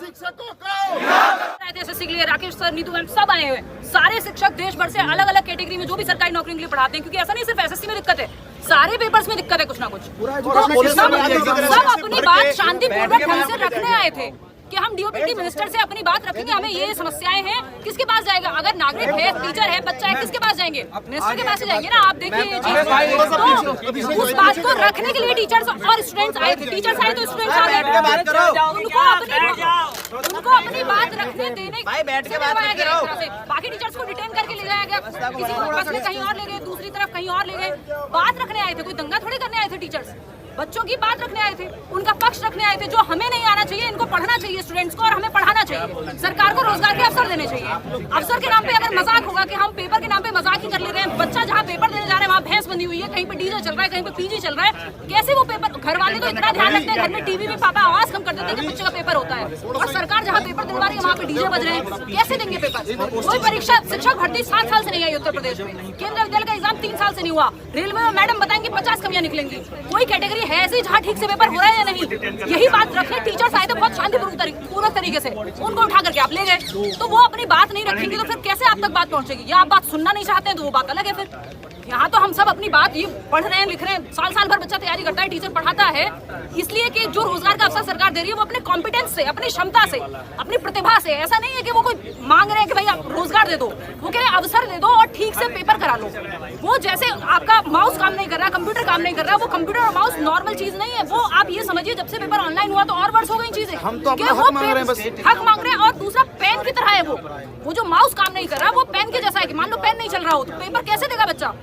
शिक्षकों को एसएससी के लिए राकेश सर, नीतू मैम सब आए हुए हैं। सारे शिक्षक देश भर से अलग अलग कैटेगरी में जो भी सरकारी नौकरी के लिए पढ़ाते हैं, क्योंकि ऐसा नहीं सिर्फ एसएससी में दिक्कत है, सारे पेपर्स में दिक्कत है कुछ ना कुछ। सब अपनी बात शांतिपूर्वक ढंग से रखने आए थे कि हम डीओपीटी मिनिस्टर से अपनी बात रखेंगे, हमें ये समस्याएं हैं। किसके पास जाएगा? अगर नागरिक है, टीचर है, बच्चा है, किसके पास जाएंगे? मिनिस्टर के पास ही जाएंगे ना। आप देखिए ये चीज, तो उस बात को रखने के लिए टीचर्स और स्टूडेंट्स आए थे। टीचर्स आए तो स्टूडेंट्स आ गए। उनको अपनी बात रखने देने बाकी टीचर्स को डिटेन करके ले जाया गया, किसी को बस में कहीं और ले गए, दूसरी तरफ कहीं और ले गए। बात रखने आए थे, कोई दंगा थोड़ी करने आए थे। टीचर्स बच्चों की बात रखने आए थे, उनका पक्ष रखने आए थे, जो हमें नहीं आना चाहिए इनको पढ़ना चाहिए स्टूडेंट्स को, और हमें पढ़ाना चाहिए। सरकार को रोजगार के अवसर देने चाहिए। अवसर के नाम पे अगर मजाक होगा कि हम पेपर के नाम पे मजाक ही कर ले रहे हैं, बच्चा जहाँ पेपर देने जा रहे हैं वहाँ भैंस बंधी हुई है, कहीं पे डीजे चल रहा है, कहीं पे पीजी चल रहा है, कैसे वो पेपर? घर वाले तो इतना ध्यान रखते हैं, घर में टीवी में पापा आवाज कम कर देते हैं कि बच्चे का पेपर होता है, और सरकार जहाँ पेपर दिलवा रही है वहाँ पे डीजे बज रहे हैं। कैसे देंगे पेपर? कोई परीक्षा शिक्षक भर्ती 7 साल से नहीं आई उत्तर प्रदेश में। केंद्रीय विद्यालय का एग्जाम 3 साल से नहीं हुआ। रेलवे में मैडम बताएंगे 50 कमियां निकलेंगी। कोई कैटेगरी है ऐसी जहाँ ठीक पेपर हो रहा है या नहीं? यही बात रखने टीचर्स आए थे बहुत शांतिपूर्वक तरीके से, उनको उठा करके आप ले गए। तो वो अपनी बात नहीं रखेंगे तो फिर कैसे आप तक बात पहुंचेगी? या आप बात सुनना नहीं चाहते हैं तो वो बात अलग है। फिर यहाँ तो हम सब अपनी बात ये पढ़ रहे हैं, लिख रहे हैं, साल भर बच्चा तैयारी करता है, टीचर पढ़ाता है, इसलिए कि जो रोजगार का अवसर सरकार दे रही है वो अपने कॉम्पिटेंस से, अपनी क्षमता से, अपनी प्रतिभा से। ऐसा नहीं है कि वो कोई मांग रहे हैं कि भाई आप रोजगार दे दो, वो कह रहे हैं अवसर दे दो और ठीक से पेपर करा लो। वो जैसे आपका माउस काम नहीं कर रहा, कंप्यूटर काम नहीं कर रहा, वो कंप्यूटर और माउस नॉर्मल चीज नहीं है। वो आप ये समझिए जब से पेपर ऑनलाइन हुआ तो और वर्ष हो गई चीजें, हम तो अपना हक मांग रहे हैं, बस हक मांग रहे हैं। और दूसरा पेन की तरह है वो जो माउस काम नहीं कर रहा वो पेन के जैसा है कि मान लो पेन नहीं चल रहा हो तो पेपर कैसे देगा बच्चा?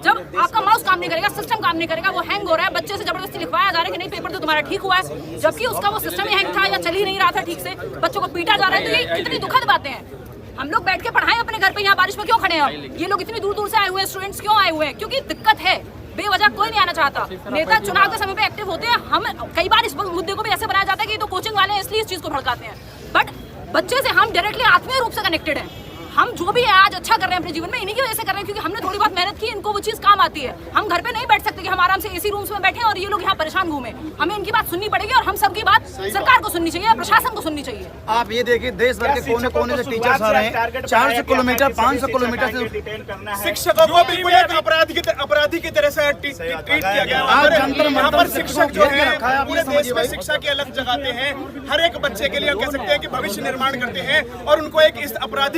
जब आपका माउस काम नहीं करेगा, सिस्टम काम नहीं करेगा, वो हैंग हो रहा है, बच्चे से जबरदस्ती लिखवाया जा रहा है कि नहीं पेपर तो तुम्हारा ठीक हुआ है, जबकि उसका वो सिस्टम ही हैंग था या चल ही नहीं रहा था ठीक से, बच्चों को पीटा जा रहा है। तो ये कितनी दुखद बातें हैं। हम लोग बैठ के पढ़ाएं अपने घर पे, यहाँ बारिश में क्यों खड़े हैं? ये लोग इतनी दूर दूर से आए हुए हैं, स्टूडेंट्स क्यों आए हुए हैं? क्योंकि दिक्कत है, बेवजह कोई नहीं आना चाहता। नेता चुनाव के समय पे एक्टिव होते हैं, हम कई बार इस मुद्दे को भी ऐसे बनाया जाता है कि तो कोचिंग वाले हैं इसलिए इस चीज को भड़काते हैं, बट बच्चे से हम डायरेक्टली आत्मीय रूप से कनेक्टेड हैं। हम जो भी है आज अच्छा कर रहे हैं अपने जीवन में इन्हीं की वजह से कर रहे हैं, क्योंकि हमने थोड़ी बहुत मेहनत की, इनको वो चीज काम आती है। हम घर पे नहीं बैठ सकते कि हम आराम से एसी रूम्स में बैठे और ये लोग यहाँ परेशान घूमे। हमें इनकी बात सुननी पड़ेगी और हम सबकी बात सरकार को सुननी चाहिए, प्रशासन को सुननी चाहिए। आप ये देखिए देश भर के कोने कोने से टीचर्स आ रहे हैं, 400 किलोमीटर 500 किलोमीटर से। शिक्षकों को बिल्कुल एक अपराधी की तरह से ट्रीट किया गया। यहाँ पर शिक्षक जो है पूरे देश में शिक्षा की अलग जगाते हैं, हर एक बच्चे के लिए कह सकते हैं कि भविष्य निर्माण करते हैं, और उनको एक इस अपराधी